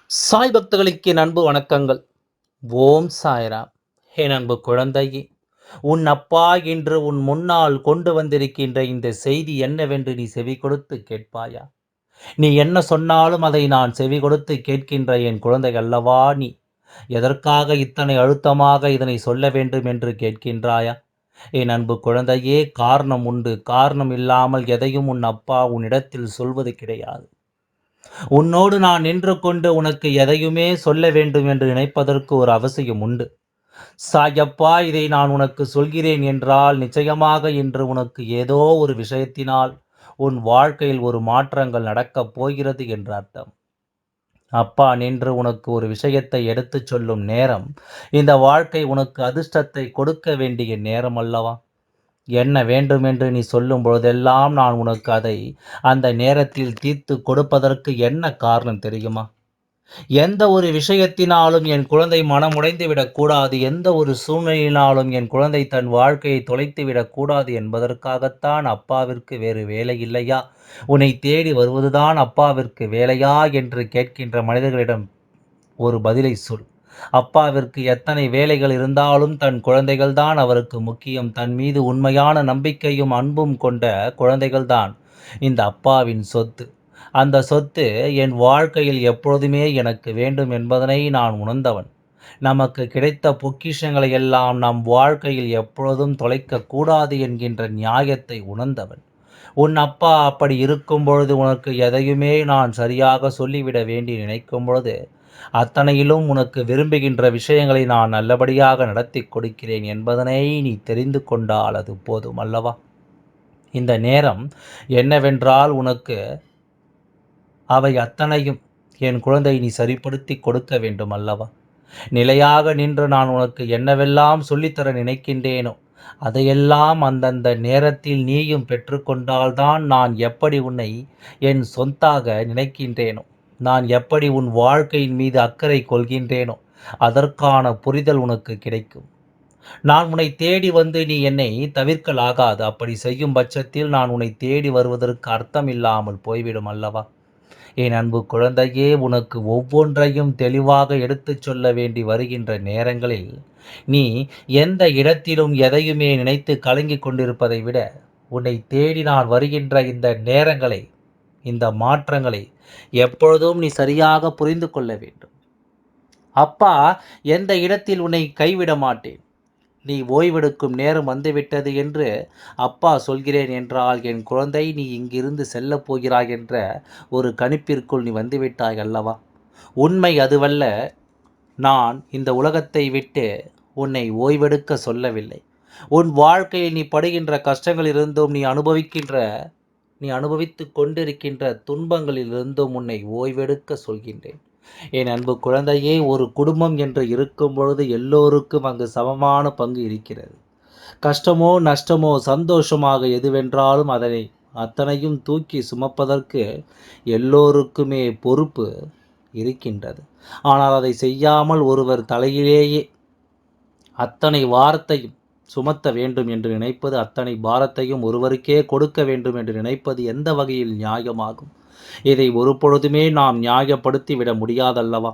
சாய் பக்தர்களுக்கு என் அன்பு வணக்கங்கள். ஓம் சாய்ராம். என் அன்பு குழந்தையே, உன் அப்பா இன்று உன் முன்னால் கொண்டு வந்திருக்கின்ற இந்த செய்தி என்னவென்று நீ செவி கொடுத்து கேட்பாயா? நீ என்ன சொன்னாலும் அதை நான் செவி கொடுத்து கேட்கின்ற என் குழந்தை அல்லவா நீ? எதற்காக இத்தனை அழுத்தமாக இதனை சொல்ல வேண்டும் என்று கேட்கின்றாயா? என் அன்பு குழந்தையே, காரணம் உண்டு. காரணம் இல்லாமல் எதையும் உன் அப்பா உன்னிடத்தில் சொல்வது கிடையாது. உன்னோடு நான் நின்று கொண்டு உனக்கு எதையுமே சொல்ல வேண்டும் என்று நினைப்பதற்கு ஒரு அவசியம் உண்டு. சாயப்பா, இதை நான் உனக்கு சொல்கிறேன் என்றால் நிச்சயமாக இன்று உனக்கு ஏதோ ஒரு விஷயத்தினால் உன் வாழ்க்கையில் ஒரு மாற்றங்கள் நடக்கப் போகிறது என்று அர்த்தம். அப்பா நின்று உனக்கு ஒரு விஷயத்தை எடுத்துச் சொல்லும் நேரம், இந்த வாழ்க்கை உனக்கு அதிர்ஷ்டத்தை கொடுக்க வேண்டிய நேரம் அல்லவா? என்ன வேண்டுமென்று நீ சொல்லும் பொழுதெல்லாம் நான் உனக்கு அதை அந்த நேரத்தில் தீர்த்து கொடுப்பதற்கு என்ன காரணம் தெரியுமா? எந்த ஒரு விஷயத்தினாலும் என் குழந்தை மனமுடைந்து விடக்கூடாது, எந்த ஒரு சூழ்நிலையினாலும் என் குழந்தை தன் வாழ்க்கையை தொலைத்து விடக்கூடாது என்பதற்காகத்தான் அப்பாவிற்கு வேறு வேலை இல்லையா? உன்னை தேடி வருவதுதான் அப்பாவிற்கு வேலையா என்று கேட்கின்ற மனிதர்களிடம் ஒரு பதிலை சொல். அப்பாவிற்கு எத்தனை வேலைகள் இருந்தாலும் தன் குழந்தைகள் தான் அவருக்கு முக்கியம். தன் மீது உண்மையான நம்பிக்கையும் அன்பும் கொண்ட குழந்தைகள்தான் இந்த அப்பாவின் சொத்து. அந்த சொத்து என் வாழ்க்கையில் எப்பொழுதுமே எனக்கு வேண்டும் என்பதனை நான் உணர்ந்தவன். நமக்கு கிடைத்த பொக்கிஷங்களை எல்லாம் நம் வாழ்க்கையில் எப்பொழுதும் தொலைக்கக்கூடாது என்கின்ற நியாயத்தை உணர்ந்தவன். உன் அப்பா அப்படி இருக்கும் பொழுது உனக்கு எதையுமே நான் சரியாக சொல்லிவிட வேண்டி நினைக்கும் பொழுது, அத்தனையிலும் உனக்கு விரும்புகின்ற விஷயங்களை நான் நல்லபடியாக நடத்தி கொடுக்கிறேன் என்பதனை நீ தெரிந்து கொண்டால் அது போதும் அல்லவா? இந்த நேரம் என்னவென்றால் உனக்கு அவை அத்தனையும் என் குழந்தை நீ சரிப்படுத்தி கொடுக்க வேண்டும் அல்லவா? நிலையாக நின்று நான் உனக்கு என்னவெல்லாம் சொல்லித்தர நினைக்கின்றேனோ அதையெல்லாம் அந்தந்த நேரத்தில் நீயும் பெற்றுக்கொண்டால்தான் நான் எப்படி உன்னை என் சொந்தாக நினைக்கின்றேனோ, நான் எப்படி உன் வாழ்க்கையின் மீது அக்கறை கொள்கின்றேனோ அதற்கான புரிதல் உனக்கு கிடைக்கும். நான் உன்னை தேடி வந்து நீ என்னை தவிர்க்கலாகாது. அப்படி செய்யும் பட்சத்தில் நான் உன்னை தேடி வருவதற்கு அர்த்தம் இல்லாமல் போய்விடும் அல்லவா? என் அன்பு குழந்தையே, உனக்கு ஒவ்வொன்றையும் தெளிவாக எடுத்துச் சொல்ல வேண்டி வருகின்ற நேரங்களில் நீ எந்த இடத்திலும் எதையுமே நினைத்து கலங்கிக் கொண்டிருப்பதை விட, உன்னை தேடி நான் வருகின்ற இந்த நேரங்களை, இந்த மாற்றங்களை எப்பொழுதும் நீ சரியாக புரிந்து கொள்ள வேண்டும். அப்பா எந்த இடத்தில் உன்னை கைவிட மாட்டேன். நீ ஓய்வெடுக்கும் நேரம் வந்துவிட்டது என்று அப்பா சொல்கிறேன் என்றால், என் குழந்தை நீ இங்கிருந்து செல்லப் போகிறாய் என்ற ஒரு கணிப்பிற்குள் நீ வந்துவிட்டாய் அல்லவா? உண்மை அதுவல்ல. நான் இந்த உலகத்தை விட்டு உன்னை ஓய்வெடுக்க சொல்லவில்லை. உன் வாழ்க்கையில் நீ படுகின்ற கஷ்டங்களிலிருந்தும் நீ அனுபவித்துக் கொண்டிருக்கின்ற துன்பங்களிலிருந்தும் உன்னை ஓய்வெடுக்க சொல்கின்றேன். என் அன்பு குழந்தையே, ஒரு குடும்பம் என்று இருக்கும் பொழுது எல்லோருக்கும் அங்கு சமமான பங்கு இருக்கிறது. கஷ்டமோ நஷ்டமோ சந்தோஷமாக எதுவென்றாலும் அதனை அத்தனையும் தூக்கி சுமப்பதற்கு எல்லோருக்குமே பொறுப்பு இருக்கின்றது. ஆனால் அதை செய்யாமல் ஒருவர் தலையிலேயே அத்தனை வாரத்தையும் சுமத்த வேண்டும் என்று நினைப்பது, அத்தனை பாரத்தையும் ஒருவருக்கே கொடுக்க வேண்டும் என்று நினைப்பது எந்த வகையில் நியாயமாகும்? இதை ஒருபொழுதுமே நாம் நியாயப்படுத்தி விட முடியாதல்லவா?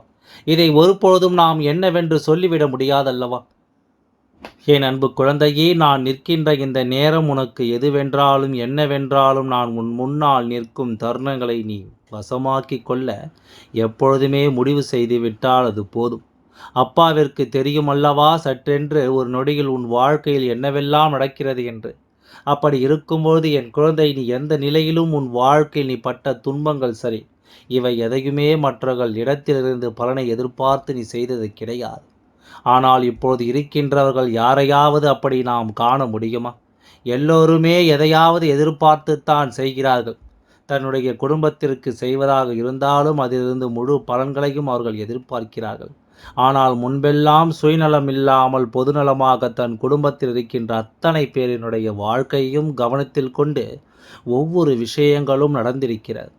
இதை ஒருபொழுதும் நாம் என்னவென்று சொல்லிவிட முடியாதல்லவா? என் அன்பு குழந்தையே, நான் நிற்கின்ற இந்த நேரம் உனக்கு எதுவென்றாலும் என்னவென்றாலும் நான் உன் முன்னால் நிற்கும் தருணங்களை நீ வசமாக்கிக் கொள்ள எப்பொழுதுமே முடிவு செய்து விட்டால் அது போதும். அப்பாவிற்கு தெரியும் அல்லவா சற்றென்று ஒரு நொடியில் உன் வாழ்க்கையில் என்னவெல்லாம் நடக்கிறது என்று. அப்படி இருக்கும்போது என் குழந்தை, நீ எந்த நிலையிலும் உன் வாழ்க்கையில் நீ பட்ட துன்பங்கள் சரி, இவை எதையுமே மற்றவர்கள் இடத்திலிருந்து பலனை எதிர்பார்த்து நீ செய்தது கிடையாது. ஆனால் இப்போது இருக்கின்றவர்கள் யாரையாவது அப்படி நாம் காண முடியுமா? எல்லோருமே எதையாவது எதிர்பார்த்துத்தான் செய்கிறார்கள். தன்னுடைய குடும்பத்திற்கு செய்வதாக இருந்தாலும் அதிலிருந்து முழு பலன்களையும் அவர்கள் எதிர்பார்க்கிறார்கள். ஆனால் முன்பெல்லாம் சுயநலம் இல்லாமல் பொதுநலமாக தன் குடும்பத்தில் இருக்கின்ற அத்தனை பேரினுடைய வாழ்க்கையையும் கவனத்தில் கொண்டு ஒவ்வொரு விஷயங்களும் நடந்திருக்கிறது.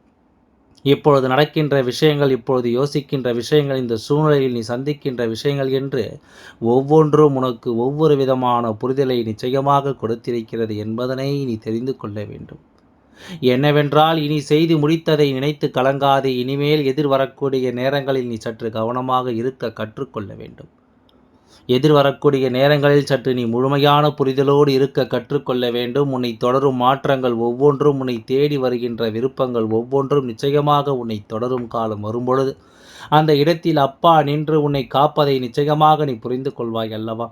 இப்பொழுது நடக்கின்ற விஷயங்கள், இப்பொழுது யோசிக்கின்ற விஷயங்கள், இந்த சூழ்நிலையில் நீ சந்திக்கின்ற விஷயங்கள் என்று ஒவ்வொன்றும் உனக்கு ஒவ்வொரு விதமான புரிதலை நிச்சயமாக கொடுத்திருக்கிறது என்பதனை நீ தெரிந்து கொள்ள வேண்டும். என்னவென்றால், இனி செய்து முடித்ததை நினைத்து கலங்காதே. இனிமேல் எதிர்வரக்கூடிய நேரங்களில் நீ சற்று கவனமாக இருக்க கற்றுக்கொள்ள வேண்டும். எதிர்வரக்கூடிய நேரங்களில் சற்று நீ முழுமையான புரிதலோடு இருக்க கற்றுக்கொள்ள வேண்டும். உன்னை தொடரும் மாற்றங்கள் ஒவ்வொன்றும், உன்னை தேடி வருகின்ற விருப்பங்கள் ஒவ்வொன்றும் நிச்சயமாக உன்னை தொடரும் காலம் வரும்பொழுது, அந்த இடத்தில் அப்பா நின்று உன்னை காப்பதை நிச்சயமாக நீ புரிந்து கொள்வாய் அல்லவா?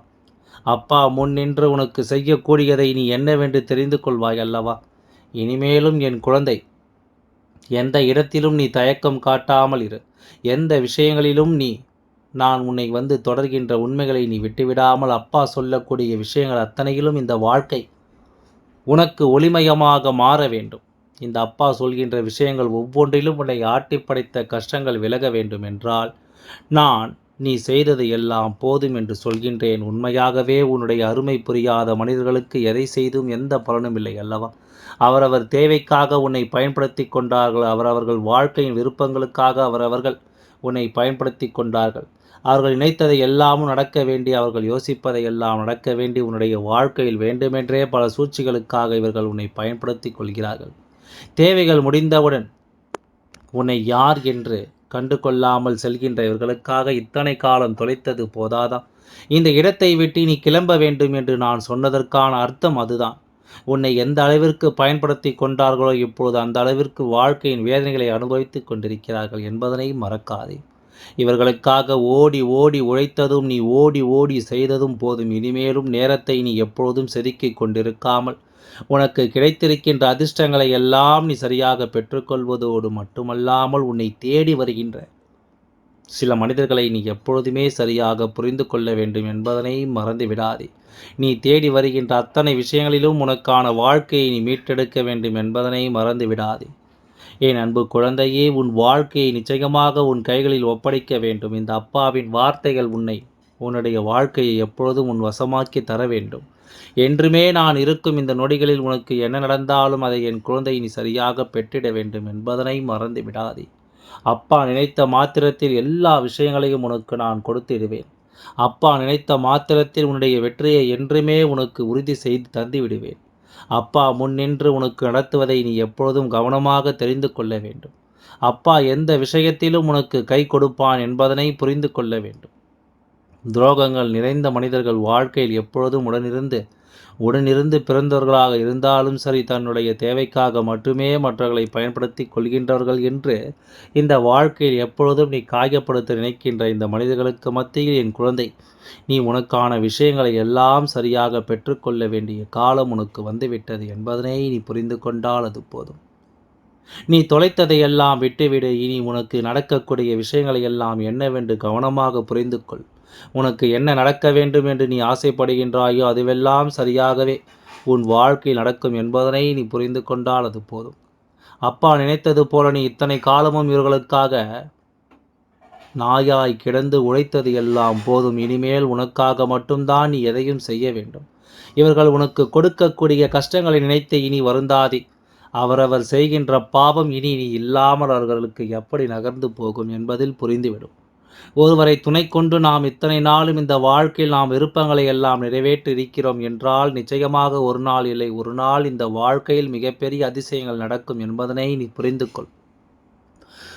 அப்பா முன் நின்று உனக்கு செய்யக்கூடியதை நீ என்னவென்று தெரிந்து கொள்வாய் அல்லவா? இனிமேலும் என் குழந்தை, எந்த இடத்திலும் நீ தயக்கம் காட்டாமல் இரு. எந்த விஷயங்களிலும் நான் உன்னை தொடர்கின்ற உண்மைகளை நீ விட்டுவிடாமல், அப்பா சொல்லக்கூடிய விஷயங்கள் அத்தனையிலும் இந்த வாழ்க்கை உனக்கு ஒளிமயமாக மாற வேண்டும். இந்த அப்பா சொல்கின்ற விஷயங்கள் ஒவ்வொன்றிலும் உன்னை ஆட்டி படைத்த கஷ்டங்கள் விலக வேண்டும் என்றால், நீ செய்தது எல்லாம் போதும் என்று சொல்கின்றேன். உண்மையாகவே உன்னுடைய அருமை புரியாத மனிதர்களுக்கு எதை செய்தும் எந்த பலனும் இல்லை அல்லவா? அவரவர் தேவைக்காக உன்னை பயன்படுத்தி கொண்டார்கள். அவரவர்கள் வாழ்க்கையின் விருப்பங்களுக்காக அவரவர்கள் உன்னை பயன்படுத்தி கொண்டார்கள். அவர்கள் நினைத்ததை எல்லாமும் நடக்க வேண்டி, அவர்கள் யோசிப்பதை எல்லாம் நடக்க வேண்டி, உன்னுடைய வாழ்க்கையில் வேண்டுமென்றே பல சூழ்ச்சிகளுக்காக இவர்கள் உன்னை பயன்படுத்தி கொள்கிறார்கள். தேவைகள் முடிந்தவுடன் உன்னை யார் என்று கண்டு கொள்ளாமல் செல்கின்ற இவர்களுக்காக இத்தனை காலம் தொலைத்தது போதாதா? இந்த இடத்தை விட்டு நீ கிளம்ப வேண்டும் என்று நான் சொன்னதற்கான அர்த்தம் அதுதான். உன்னை எந்த அளவிற்கு பயன்படுத்தி கொண்டார்களோ இப்பொழுது அந்த அளவிற்கு வாழ்க்கையின் வேதனைகளை அனுபவித்துக் கொண்டிருக்கிறார்கள் என்பதனை மறக்காதே. இவர்களுக்காக ஓடி ஓடி உழைத்ததும், நீ ஓடி ஓடி செய்ததும் போதும். இனிமேலும் நேரத்தை நீ எப்பொழுதும் செதுக்கிக் கொண்டிருக்காமல், உனக்கு கிடைத்திருக்கின்ற அதிர்ஷ்டங்களை எல்லாம் நீ சரியாக பெற்றுக்கொள்வதோடு மட்டுமல்லாமல், உன்னை தேடி வருகின்ற சில மனிதர்களை நீ எப்பொழுதுமே சரியாக புரிந்து கொள்ள வேண்டும் என்பதனை மறந்து விடாதே. நீ தேடி வருகின்ற அத்தனை விஷயங்களிலும் உனக்கான வாழ்க்கையை நீ மீட்டெடுக்க வேண்டும் என்பதனை மறந்து விடாதே. என் அன்பு குழந்தையே, உன் வாழ்க்கையை நிச்சயமாக உன் கைகளில் ஒப்படைக்க வேண்டும். இந்த அப்பாவின் வார்த்தைகள் உன்னுடைய வாழ்க்கையை எப்பொழுதும் உன் வசமாக்கி தர வேண்டும். என்றுமே நான் இருக்கும் இந்த நொடிகளில் உனக்கு என்ன நடந்தாலும் அதை என் குழந்தை நீ சரியாக பெற்றிட வேண்டும் என்பதனை மறந்து விடாதே. அப்பா நினைத்த மாத்திரத்தில் எல்லா விஷயங்களையும் உனக்கு நான் கொடுத்திடுவேன். அப்பா நினைத்த மாத்திரத்தில் உன்னுடைய வெற்றியை என்றுமே உனக்கு உறுதி செய்து தந்து விடுவேன். அப்பா முன்னின்று உனக்கு நடத்துவதை நீ எப்பொழுதும் கவனமாக தெரிந்து கொள்ள வேண்டும். அப்பா எந்த விஷயத்திலும் உனக்கு கை கொடுப்பான் என்பதனை புரிந்து கொள்ள வேண்டும். துரோகங்கள் நிறைந்த மனிதர்கள் வாழ்க்கையில் எப்பொழுதும் உடனிருந்து பிறந்தவர்களாக இருந்தாலும் சரி, தன்னுடைய தேவைக்காக மட்டுமே மற்றவர்களை பயன்படுத்தி கொள்கின்றவர்கள் என்று இந்த வாழ்க்கையில் எப்பொழுதும் நீ காயப்படுத்த நினைக்கின்ற இந்த மனிதர்களுக்கு மத்தியில் என் குழந்தை, நீ உனக்கான விஷயங்களை எல்லாம் சரியாக பெற்றுக்கொள்ள வேண்டிய காலம் உனக்கு வந்துவிட்டது என்பதனை நீ புரிந்து கொண்டால் அது போதும். நீ தொலைத்ததையெல்லாம் விட்டுவிடு. இனி உனக்கு நடக்கக்கூடிய விஷயங்களை எல்லாம் என்னவென்று கவனமாக புரிந்து கொள். உனக்கு என்ன நடக்க வேண்டும் என்று நீ ஆசைப்படுகின்றாயோ அதுவெல்லாம் சரியாகவே உன் வாழ்க்கையில் நடக்கும் என்பதனை நீ புரிந்து கொண்டால் அது போதும். அப்பா நினைத்தது போல நீ இத்தனை காலமும் இவர்களுக்காக நாயாய் கிடந்து உழைத்தது எல்லாம் போதும். இனிமேல் உனக்காக மட்டும்தான் நீ எதையும் செய்ய வேண்டும். இவர்கள் உனக்கு கொடுக்கக்கூடிய கஷ்டங்களை நினைத்து இனி வருந்தாதே. அவரவர் செய்கின்ற பாவம் இனி நீ இல்லாமல் அவர்களுக்கு எப்படி நகர்ந்து போகும் என்பதில் புரிந்துவிடும். ஒருவரை துணை கொண்டு நாம் இத்தனை நாளும் இந்த வாழ்க்கையில் நாம் விருப்பங்களை எல்லாம் நிறைவேற்றி இருக்கிறோம் என்றால் நிச்சயமாக ஒரு நாள் இல்லை ஒரு நாள் இந்த வாழ்க்கையில் மிகப்பெரிய அதிசயங்கள் நடக்கும் என்பதனை நீ புரிந்து கொள்.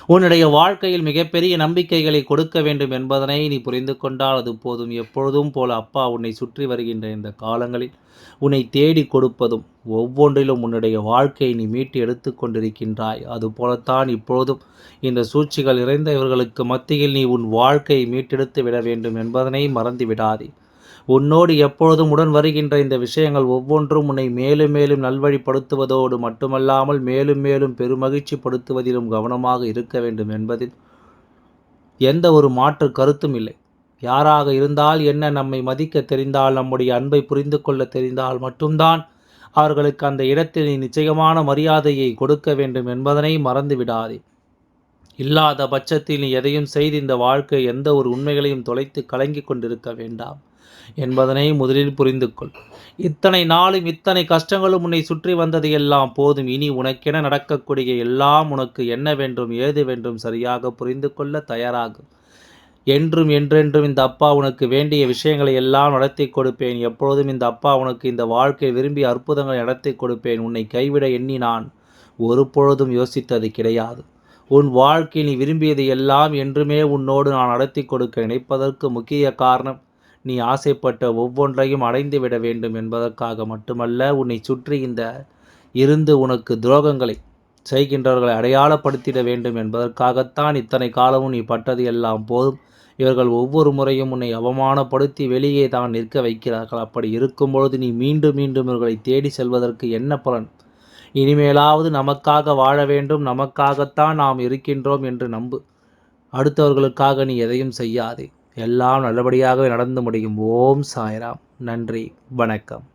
உன்னுடைய வாழ்க்கையில் மிகப்பெரிய நம்பிக்கைகளை கொடுக்க வேண்டும் என்பதனை நீ புரிந்து கொண்டால் அது போதும். எப்பொழுதும் போல அப்பா உன்னை சுற்றி வருகின்ற இந்த காலங்களில் உன்னை தேடி கொடுப்பதும் ஒவ்வொன்றிலும் உன்னுடைய வாழ்க்கையை நீ மீட்டு எடுத்து கொண்டிருக்கின்றாய். அதுபோலத்தான் இப்பொழுதும் இந்த சூழ்ச்சிகள் நிறைந்த இவர்களுக்கு மத்தியில் நீ உன் வாழ்க்கையை மீட்டெடுத்து விட வேண்டும் என்பதனை மறந்து விடாதே. உன்னோடு எப்பொழுதும் உடன் வருகின்ற இந்த விஷயங்கள் ஒவ்வொன்றும் உன்னை மேலும் மேலும் நல்வழிப்படுத்துவதோடு மட்டுமல்லாமல் மேலும் மேலும் பெருமகிழ்ச்சி படுத்துவதிலும் கவனமாக இருக்க வேண்டும் என்பதில் எந்த ஒரு மாற்று கருத்தும் இல்லை. யாராக இருந்தால் என்ன, நம்மை மதிக்க தெரிந்தால், நம்முடைய அன்பை புரிந்து கொள்ள தெரிந்தால் மட்டும்தான் அவர்களுக்கு அந்த இடத்தில் நீ நிச்சயமான மரியாதையை கொடுக்க வேண்டும் என்பதனை மறந்து விடாதே. இல்லாத பட்சத்தில் நீ எதையும் செய்து இந்த வாழ்க்கை எந்த ஒரு உண்மைகளையும் தொலைத்து கலங்கி கொண்டிருக்க வேண்டாம் என்பதனை முதலில் புரிந்து கொள். இத்தனை நாளும் இத்தனை கஷ்டங்களும் உன்னை சுற்றி வந்தது எல்லாம் போதும். இனி உனக்கென நடக்கக்கூடிய எல்லாம் உனக்கு என்ன வேண்டும் ஏது வேண்டும் சரியாக புரிந்து கொள்ள தயாராகும். என்றும் என்றென்றும் இந்த அப்பா உனக்கு வேண்டிய விஷயங்களை எல்லாம் நடத்தி கொடுப்பேன். எப்பொழுதும் இந்த அப்பா உனக்கு இந்த வாழ்க்கை விரும்பிய அற்புதங்களை நடத்தி கொடுப்பேன். உன்னை கைவிட எண்ணி நான் ஒரு பொழுதும் யோசித்தது கிடையாது. உன் வாழ்க்கை நீ விரும்பியது எல்லாம் என்றுமே உன்னோடு நான் நடத்தி கொடுக்க நினைப்பதற்கு முக்கிய காரணம், நீ ஆசைப்பட்ட ஒவ்வொன்றையும் அடைந்துவிட வேண்டும் என்பதற்காக மட்டுமல்ல, உன்னை சுற்றி இருந்து உனக்கு துரோகங்களை செய்கின்றவர்களை அடையாளப்படுத்திட வேண்டும் என்பதற்காகத்தான் இத்தனை காலமும் நீ பட்டது எல்லாம் போதும். இவர்கள் ஒவ்வொரு முறையும் உன்னை அவமானப்படுத்தி வெளியே தான் நிற்க வைக்கிறார்கள். அப்படி இருக்கும்பொழுது நீ மீண்டும் மீண்டும் இவர்களை தேடி செல்வதற்கு என்ன பலன்? இனிமேலாவது நமக்காக வாழ வேண்டும், நமக்காகத்தான் நாம் இருக்கின்றோம் என்று நம்பு. அடுத்தவர்களுக்காக நீ எதையும் செய்யாதே. எல்லாம் நல்லபடியாகவே நடந்து முடியும். ஓம் சாய்ராம். நன்றி, வணக்கம்.